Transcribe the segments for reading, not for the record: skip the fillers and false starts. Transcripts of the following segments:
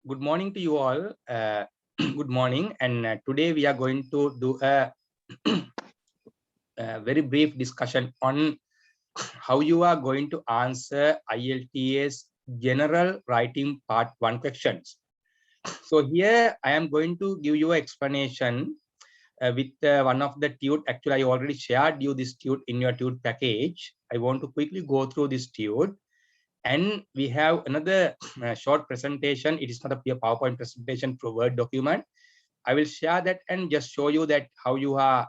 Good morning to you all. Good morning. And today we are going to do a, a very brief discussion on how you are going to answer IELTS general writing part 1 questions. So here I am going to give you an explanation with one of the tute. Actually, I already shared you this tute in your tute package. I want to quickly go through this tute. And we have another short presentation. It is not a pure PowerPoint presentation through Word document. I will share that and just show you that how you have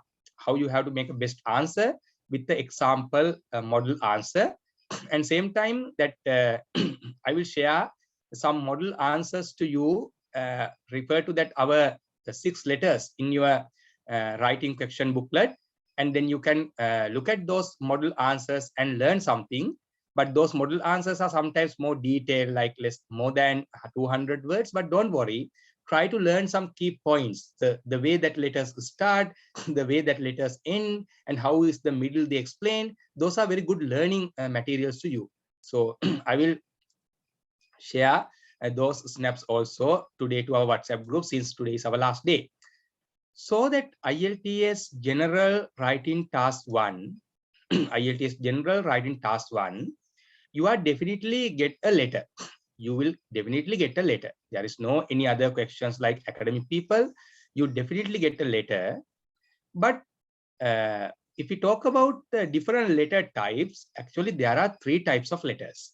to make a best answer with the example model answer. And same time that I will share some model answers to you. Refer to that our the 6 letters in your writing question booklet, and then you can look at those model answers and learn something. But those model answers are sometimes more detailed, like more than 200 words. But don't worry, try to learn some key points, the way that letters start, the way that letters end, and how is the middle they explain. Those are very good learning materials to you. So I will share those snaps also today to our WhatsApp group, since today is our last day. So that IELTS general writing task 1, IELTS general writing task 1, you are definitely get a letter. You will definitely get a letter. There is no any other questions like academic people. You definitely get a letter. But if we talk about the different letter types, actually there are 3 types of letters.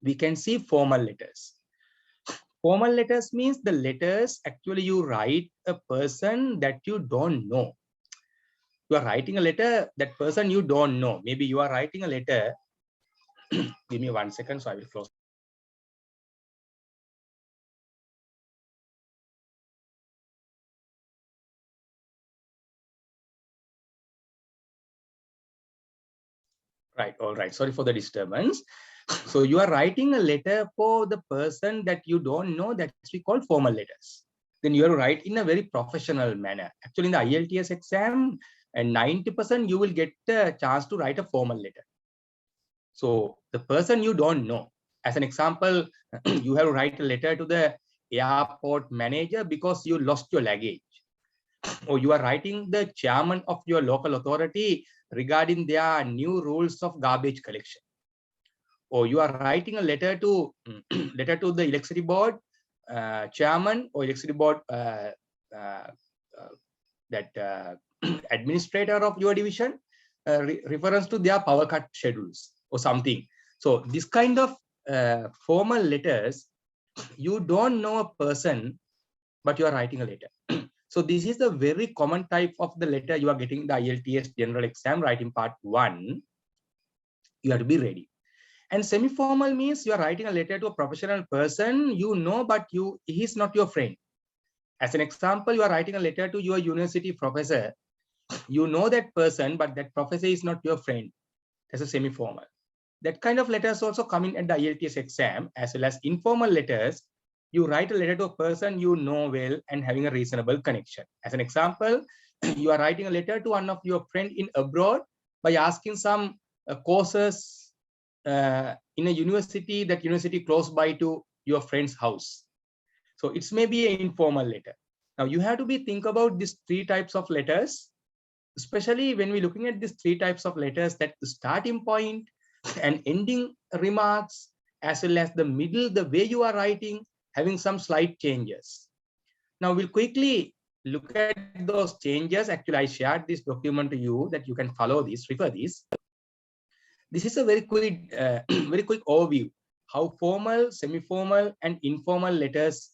We can see formal letters. Formal letters means the letters actually you write a person that you don't know. You are writing a letter, that person you don't know. Maybe you are writing a letter. Give me 1 second, so I will close. Right, all right. Sorry for the disturbance. So you are writing a letter for the person that you don't know, that we call formal letters. Then you have to write in a very professional manner. Actually, in the IELTS exam, and 90% you will get a chance to write a formal letter. So the person you don't know, as an example, you have to write a letter to the airport manager because you lost your luggage. Or you are writing the chairman of your local authority regarding their new rules of garbage collection. Or you are writing a letter to the electricity board chairman, or electricity board uh, that administrator of your division, reference to their power cut schedules or something. So this kind of formal letters, you don't know a person, but you are writing a letter. So this is the very common type of the letter you are getting the IELTS general exam writing part 1. You have to be ready. And semi-formal means you are writing a letter to a professional person you know, but he is not your friend. As an example, you are writing a letter to your university professor. You know that person, but that professor is not your friend. That's a semi-formal. That kind of letters also come in at the IELTS exam, as well as informal letters. You write a letter to a person you know well and having a reasonable connection. As an example, you are writing a letter to one of your friend in abroad by asking some courses in a university, that university close by to your friend's house. So it's maybe an informal letter. Now you have to think about these 3 types of letters, especially when we're looking at these 3 types of letters, that the starting point and ending remarks, as well as the middle, the way you are writing, having some slight changes. Now we'll quickly look at those changes. Actually, I shared this document to you that you can follow this, refer this. This is a very quick, very quick overview how formal, semi-formal, and informal letters.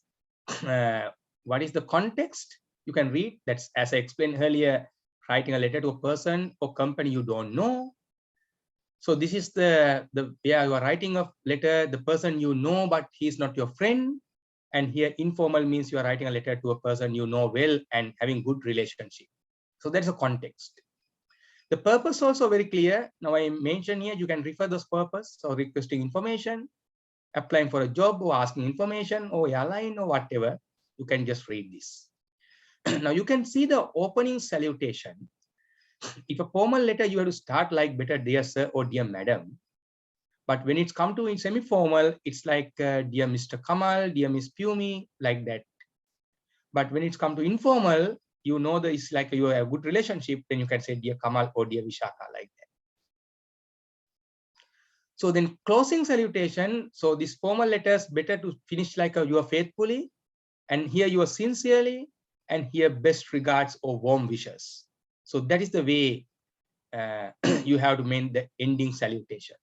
What is the context? You can read. That's, as I explained earlier, writing a letter to a person or company you don't know. So this is the you are writing a letter, the person you know, but he's not your friend. And here informal means you are writing a letter to a person you know well and having good relationship. So that's a context. The purpose also very clear. Now I mentioned here, you can refer those purpose, so requesting information, applying for a job, or asking information, or airline, or whatever. You can just read this. Now you can see the opening salutation. If a formal letter, you have to start like better dear sir or dear madam. But when it's come to in semi-formal, it's like dear Mr. Kamal, dear Miss Pumi, like that. But when it's come to informal, you know that it's like you have a good relationship, then you can say dear Kamal or dear Vishaka, like that. So then closing salutation. So these formal letters better to finish like you are faithfully, and here you are sincerely, and here best regards or warm wishes. So that is the way you have to make the ending salutation.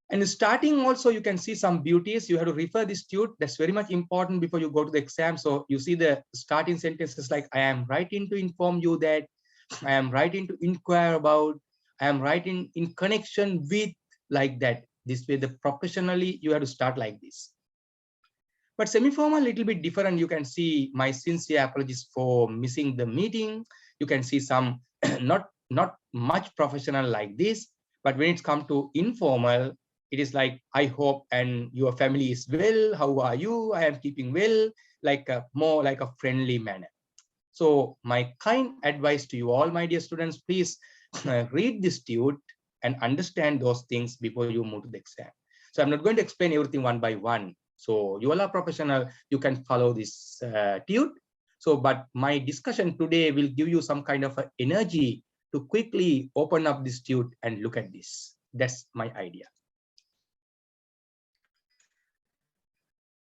And starting also, you can see some beauties. You have to refer this tude. That's very much important before you go to the exam. So you see the starting sentences like, I am writing to inform you that, I am writing to inquire about, I am writing in connection with, like that. This way, the professionally, you have to start like this. But semi-formal, a little bit different. You can see my sincere apologies for missing the meeting. You can see some not much professional like this. But when it's come to informal, it is like, I hope and your family is well. How are you? I am keeping well, like a more like a friendly manner. So my kind advice to you all, my dear students, please read this tude and understand those things before you move to the exam. So I'm not going to explain everything one by one. So you all are professional, you can follow this tude. So, but my discussion today will give you some kind of energy to quickly open up this tude and look at this. That's my idea.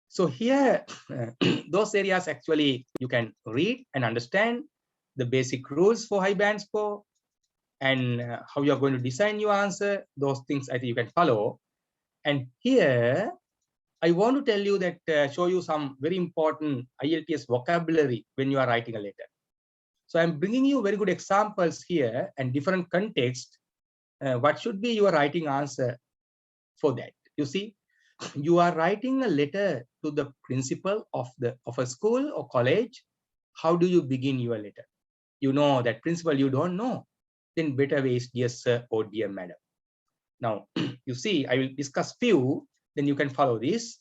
So here, those areas actually you can read and understand the basic rules for high band score and how you're going to design your answer. Those things I think you can follow. And here, I want to tell you that show you some very important IELTS vocabulary when you are writing a letter. So I'm bringing you very good examples here and different context. What should be your writing answer for that? You see, you are writing a letter to the principal of a school or college. How do you begin your letter? You know that principal you don't know. Then better way is dear sir or dear madam. Now, you see, I will discuss few, then you can follow this.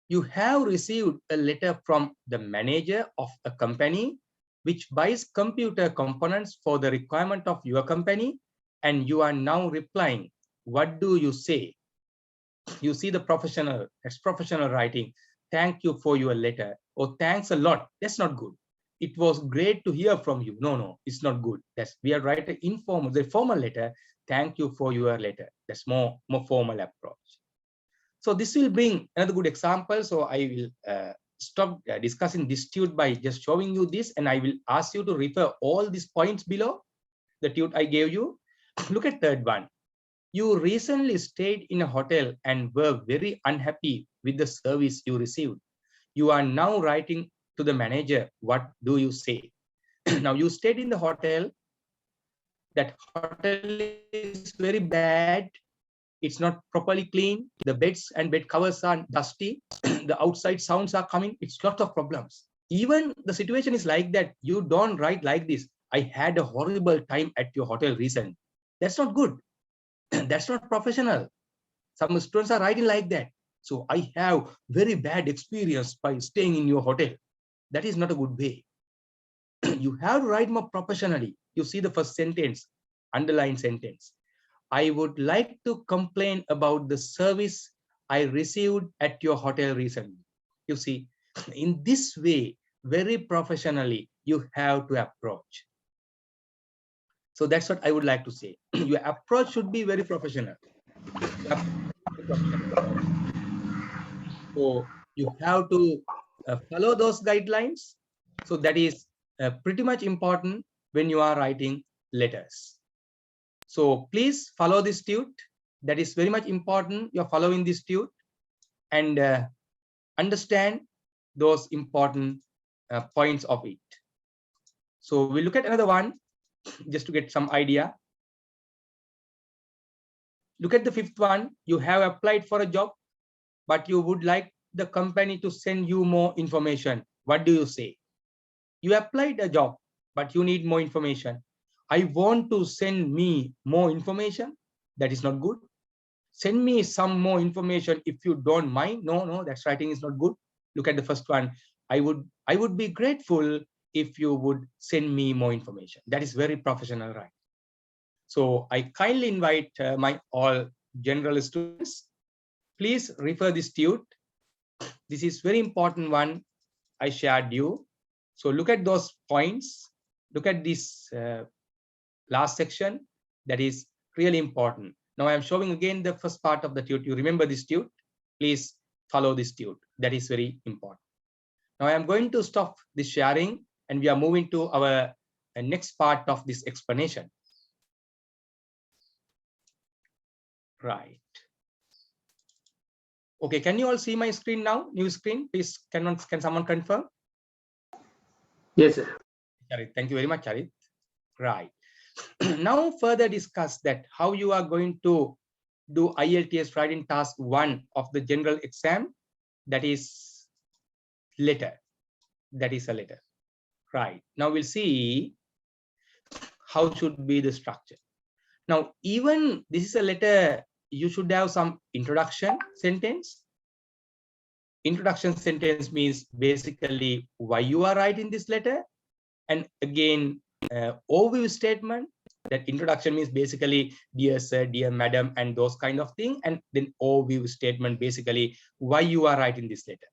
You have received a letter from the manager of a company which buys computer components for the requirement of your company, and you are now replying. What do you say? You see the professional, that's professional writing. Thank you for your letter, or thanks a lot. That's not good. It was great to hear from you. No, it's not good. That's, we are writing informal, the formal letter. Thank you for your letter. That's more formal approach. So this will bring another good example. So I will stop discussing this tude by just showing you this, and I will ask you to refer all these points below the tude I gave you. Look at third one. You recently stayed in a hotel and were very unhappy with the service you received. You are now writing to the manager. What do you say? Now you stayed in the hotel. That hotel is very bad. It's not properly clean. The beds and bed covers are dusty. The outside sounds are coming. It's lots of problems. Even the situation is like that. You don't write like this. I had a horrible time at your hotel recently. That's not good. That's not professional. Some students are writing like that. So I have very bad experience by staying in your hotel. That is not a good way. You have to write more professionally. You see the first sentence, underline sentence. I would like to complain about the service I received at your hotel recently. You see, in this way, very professionally, you have to approach. So that's what I would like to say. Your approach should be very professional. So you have to follow those guidelines. So that is pretty much important when you are writing letters. So please follow this tude. That is very much important. You're following this tude and understand those important points of it. So we'll look at another one just to get some idea. Look at the fifth one. You have applied for a job, but you would like the company to send you more information. What do you say? You applied a job, but you need more information. I want to send me more information. That is not good. Send me some more information if you don't mind. No, that's writing is not good. Look at the first one. I would be grateful if you would send me more information. That is very professional, right? So I kindly invite my all general students, please refer this tute. This is very important one I shared you. So look at those points. Look at this last section. That is really important. Now I am showing again the first part of the tute. You remember this tute. Please follow this tute. That is very important. Now I am going to stop this sharing and we are moving to our next part of this explanation. Right. Okay, can you all see my screen now? New screen, please. Can someone confirm? Yes, sir. Charit, thank you very much, Charit. Right. Now further discuss that how you are going to do IELTS writing task 1 of the general exam. That is letter. That is a letter. Right. Now we'll see how should be the structure. Now, even this is a letter, you should have some introduction sentence. Introduction sentence means basically why you are writing this letter. And again, overview statement. That introduction means basically dear sir, dear madam, and those kind of thing. And then overview statement, basically why you are writing this letter.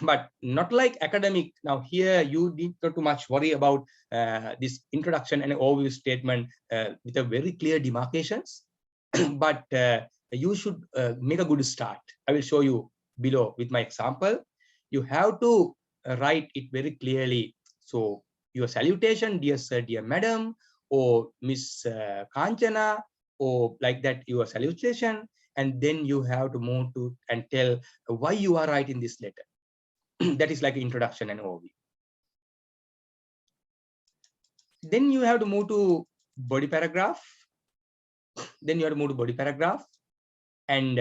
But not like academic. Now here you need not too much worry about this introduction and overview statement with a very clear demarcations. But you should make a good start. I will show you below with my example. You have to write it very clearly. So your salutation, dear sir, dear madam, or Miss Kanchana, or like that, your salutation, and then you have to move to and tell why you are writing this letter. That is like introduction and overview. Then you have to move to body paragraph. Then you have to move to body paragraph, and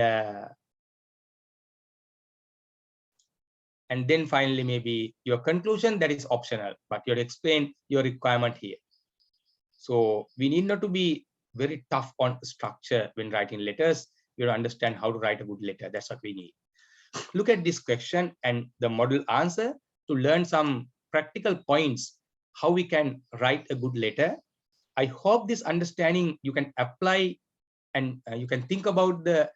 then finally maybe your conclusion. That is optional, but you have to explain your requirement here. So we need not to be very tough on structure when writing letters. You have to understand how to write a good letter. That's what we need. Look at this question and the model answer to learn some practical points how we can write a good letter. I hope this understanding you can apply, and you can think about the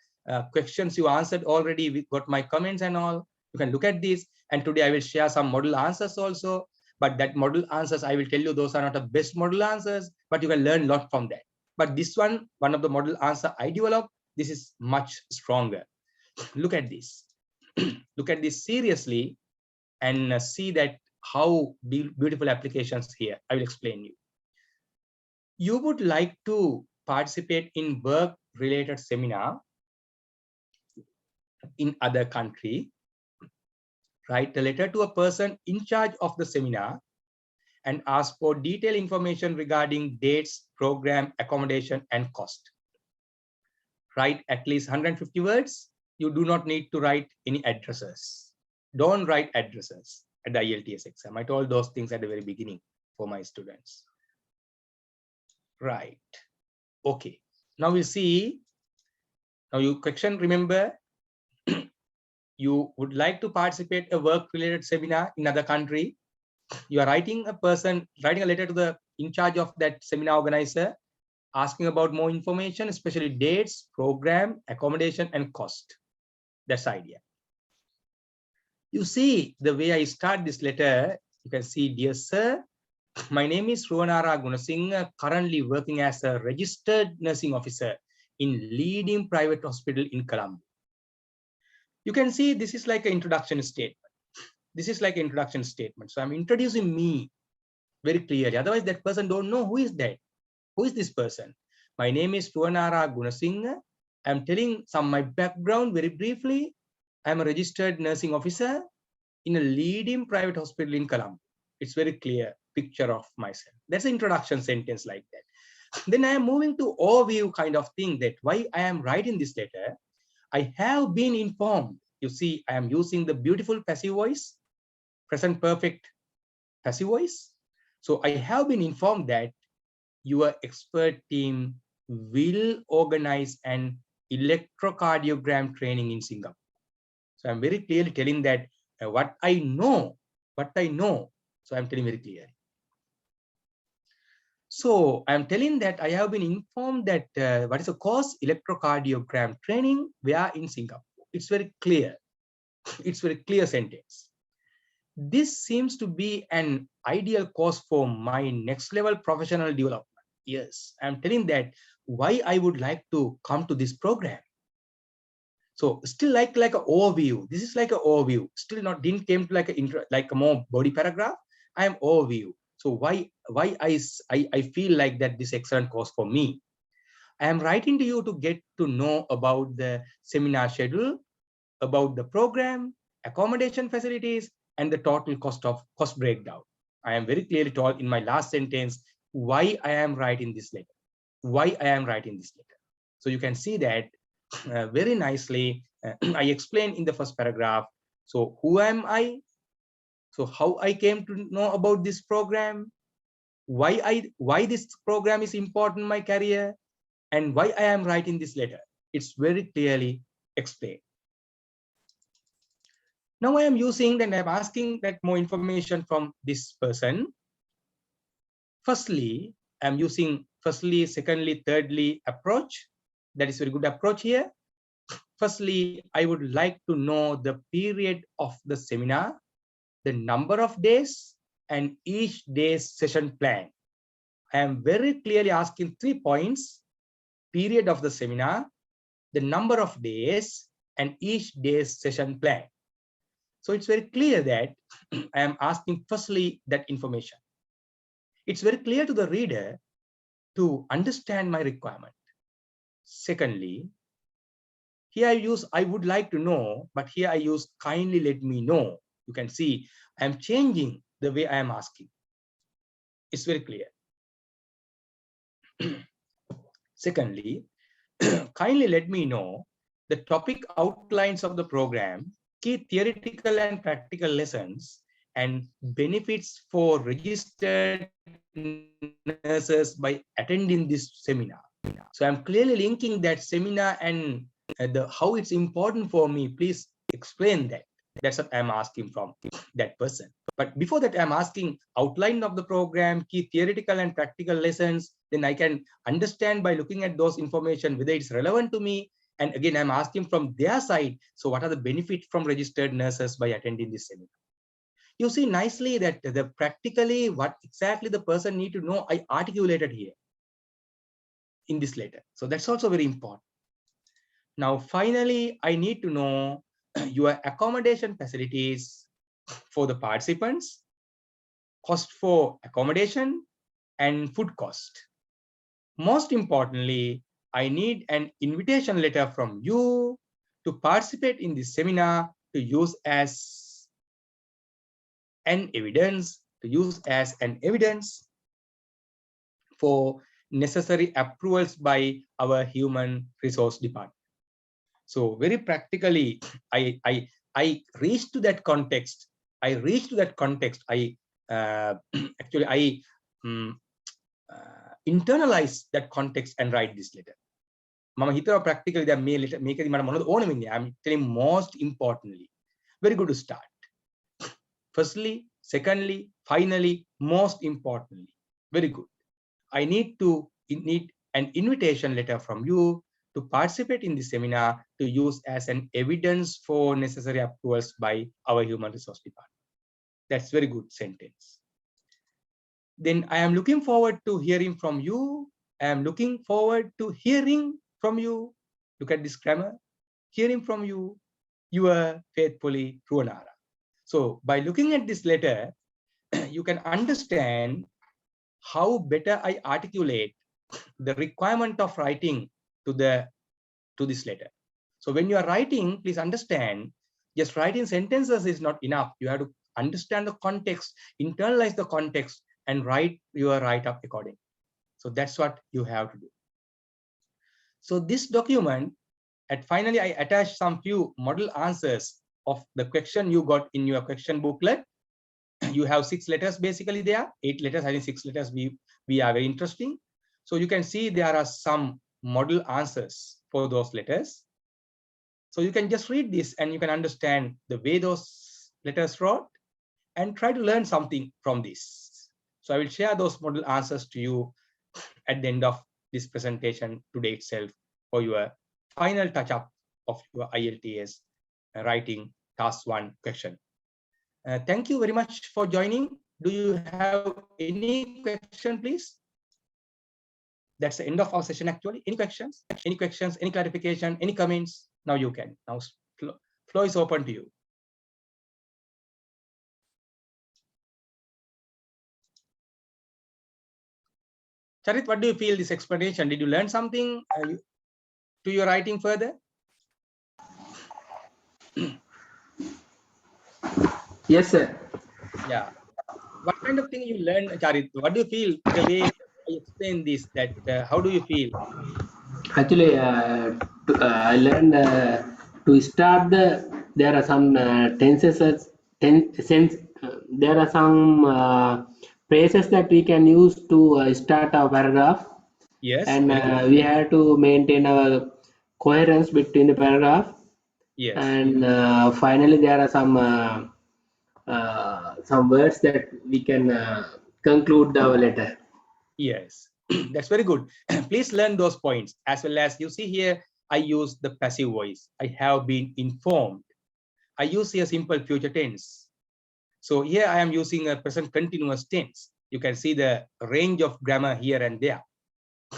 questions you answered already. We got my comments and all. You can look at this, and today I will share some model answers also. But that model answers, I will tell you, those are not the best model answers, but you can learn a lot from that. But this one of the model answer I developed, this is much stronger. Look at this. Look at this seriously and see that how beautiful applications here. I will explain you. You would like to participate in work-related seminar in other country. Write a letter to a person in charge of the seminar and ask for detailed information regarding dates, program, accommodation, and cost. Write at least 150 words. You do not need to write any addresses. Don't write addresses at the IELTS exam. I told those things at the very beginning for my students. Right. Okay. Now we'll see. Now you question, remember, you would like to participate a work-related seminar in another country. You are writing a letter to the in charge of that seminar organizer, asking about more information, especially dates, program, accommodation, and cost. That's the idea. You see the way I start this letter, you can see, dear sir, my name is Ruwanara Gunasinghe, currently working as a registered nursing officer in leading private hospital in Colombo. You can see this is like an introduction statement. This is like an introduction statement. So I'm introducing me very clearly. Otherwise, that person don't know who is that. Who is this person? My name is Ruwanara Gunasinghe. I'm telling my background very briefly. I'm a registered nursing officer in a leading private hospital in Colombo. It's very clear picture of myself. That's an introduction sentence like that. Then I am moving to overview kind of thing, that why I am writing this letter. I have been informed. You see, I am using the beautiful passive voice, present perfect passive voice. So I have been informed that your expert team will organize an electrocardiogram training in Singapore. So I'm very clearly telling that what I know. So I'm telling very clearly. So I'm telling that I have been informed that what is a course electrocardiogram training where in Singapore. It's very clear. It's very clear sentence. This seems to be an ideal course for my next level professional development. Yes, I'm telling that why I would like to come to this program. So still like an overview. This is like an overview. Still not didn't came to like a intro, like a more body paragraph. I am overview. So why I feel like that this excellent course for me. I am writing to you to get to know about the seminar schedule, about the program, accommodation facilities, and the total cost breakdown. I am very clearly told in my last sentence why I am writing this letter. Why I am writing this letter. So you can see that very nicely. I explained in the first paragraph. So who am I? So how I came to know about this program? Why this program is important in my career, and why I am writing this letter. It's very clearly explained. Now I am using that I'm asking that more information from this person. Firstly, I'm using firstly, secondly, thirdly approach. That is very good approach here. Firstly, I would like to know the period of the seminar, the number of days, and each day's session plan. I am very clearly asking 3 points: period of the seminar, the number of days, and each day's session plan. So it's very clear that I am asking firstly that information. It's very clear to the reader to understand my requirement. Secondly, here I use I would like to know, but here I use kindly let me know. You can see I am changing the way I am asking. It's very clear. Secondly, kindly let me know the topic outlines of the program, key theoretical and practical lessons, and benefits for registered nurses by attending this seminar. So I'm clearly linking that seminar and how it's important for me. Please explain that. That's what I'm asking from that person. But before that, I'm asking outline of the program, key theoretical and practical lessons. Then I can understand by looking at those information whether it's relevant to me. And again, I'm asking from their side. So what are the benefits from registered nurses by attending this seminar? You see nicely that the practically what exactly the person need to know, I articulated here in this letter. So that's also very important. Now, finally, I need to know your accommodation facilities for the participants, cost for accommodation, and food cost. Most importantly, I need an invitation letter from you to participate in this seminar to use as an evidence, for necessary approvals by our human resource department. So very practically, I reached to that context. I actually I internalize that context and write this letter. Mama hitara practically that me letter make it I'm telling most importantly. Very good to start. Firstly, secondly, finally, most importantly. Very good. I need an invitation letter from you to participate in the seminar to use as an evidence for necessary approvals by our human resource department. That's very good sentence. Then I am looking forward to hearing from you. I am looking forward to hearing from you. Look at this grammar. Hearing from you, your faithfully, Ruanara. So by looking at this letter, you can understand how better I articulate the requirement of writing to this letter. So when you are writing, please understand, just writing sentences is not enough. You have to understand the context, internalize the context, and write your write-up accordingly. So that's what you have to do. So this document, and finally, I attached some few model answers of the question you got in your question booklet. You have 6 letters basically there, 8 letters, I think 6 letters we are very interesting. So you can see there are some model answers for those letters. So you can just read this and you can understand the way those letters wrote and try to learn something from this. So I will share those model answers to you at the end of this presentation today itself for your final touch-up of your IELTS writing task 1 question. Thank you very much for joining. Do you have any question, please? That's the end of our session actually. Any questions, any clarification, any comments? Now you can. Now floor is open to you. Charit, what do you feel this explanation? Did you learn something to your writing further? Yes, sir. Yeah. What kind of thing you learn, Charit? What do you feel the way I explain this? That how do you feel? Actually, I learned to start there are some tenses, there are some phrases that we can use to start our paragraph, Yes, and very good. we have to maintain a coherence between the paragraph, Yes, and finally there are some words that we can conclude our letter. yes. That's very good. Please learn those points as well as you see here. I use the passive voice. I have been informed. I use here simple future tense. So here I am using a present continuous tense. You can see the range of grammar here and there.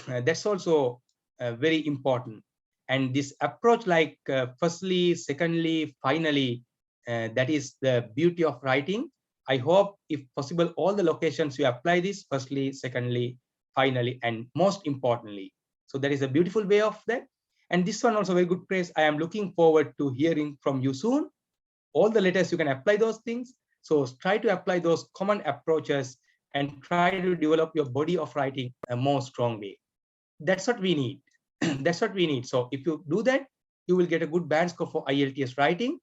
That's also very important. And this approach like firstly, secondly, finally, that is the beauty of writing. I hope if possible, all the locations you apply this firstly, secondly, finally, and most importantly. So that is a beautiful way of that. And this one also very good praise. I am looking forward to hearing from you soon. All the letters you can apply those things. So try to apply those common approaches and try to develop your body of writing a more strong way. That's what we need. That's what we need. So if you do that, you will get a good band score for IELTS writing.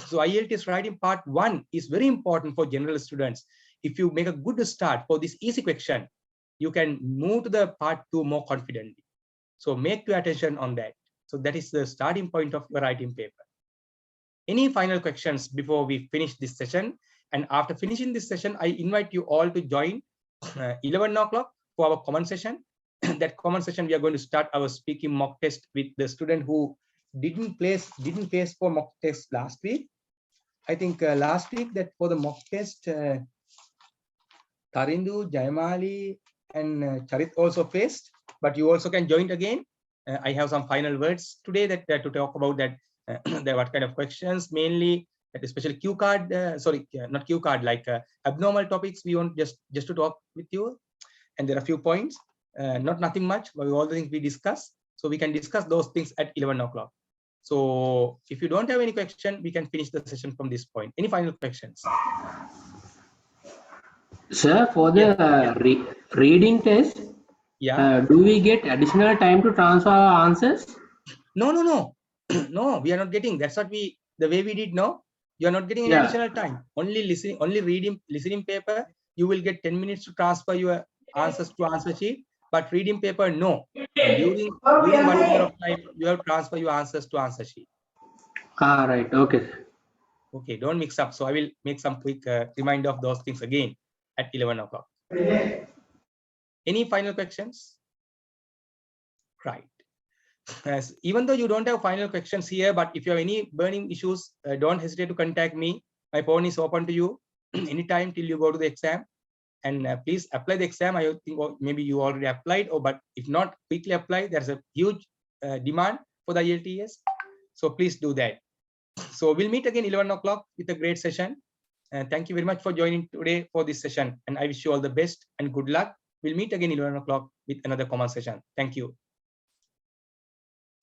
So IELTS writing part 1 is very important for general students. If you make a good start for this easy question, you can move to the part 2 more confidently. So make your attention on that. So that is the starting point of your writing paper. Any final questions before we finish this session? And after finishing this session, I invite you all to join 11 o'clock for our comment session. That comment session, we are going to start our speaking mock test with the student who didn't place for mock test last week. I think last week that for the mock test, Tarindu, Jayamali, and Charit also faced, but you also can join again. I have some final words today that to talk about that. What kind of questions mainly, that especially Q card, not Q card, like abnormal topics we want just to talk with you. And there are a few points, not nothing much, but all the things we discuss. So we can discuss those things at 11 o'clock. So if you don't have any question, we can finish the session from this point. Any final questions? Sir, for the reading test, Yeah. do we get additional time to transfer our answers? No. No, we are not getting. That's what the way we did now. You are not getting any Yeah. additional time. Only listening, only listening paper. You will get 10 minutes to transfer your answers to answer sheet. But reading paper, no. During 1 hour of time, you have to transfer your answers to answer sheet. Right. Okay. Okay, don't mix up. So I will make some quick reminder of those things again at 11 o'clock. Any final questions? Right. Even though you don't have final questions here, but if you have any burning issues, don't hesitate to contact me. My phone is open to you anytime till you go to the exam. And please apply the exam. I think maybe you already applied, but if not, quickly apply. There's a huge demand for the IELTS. So please do that. So we'll meet again 11 o'clock with a great session. Thank you very much for joining today for this session. And I wish you all the best and good luck. We'll meet again 11 o'clock with another common session. Thank you.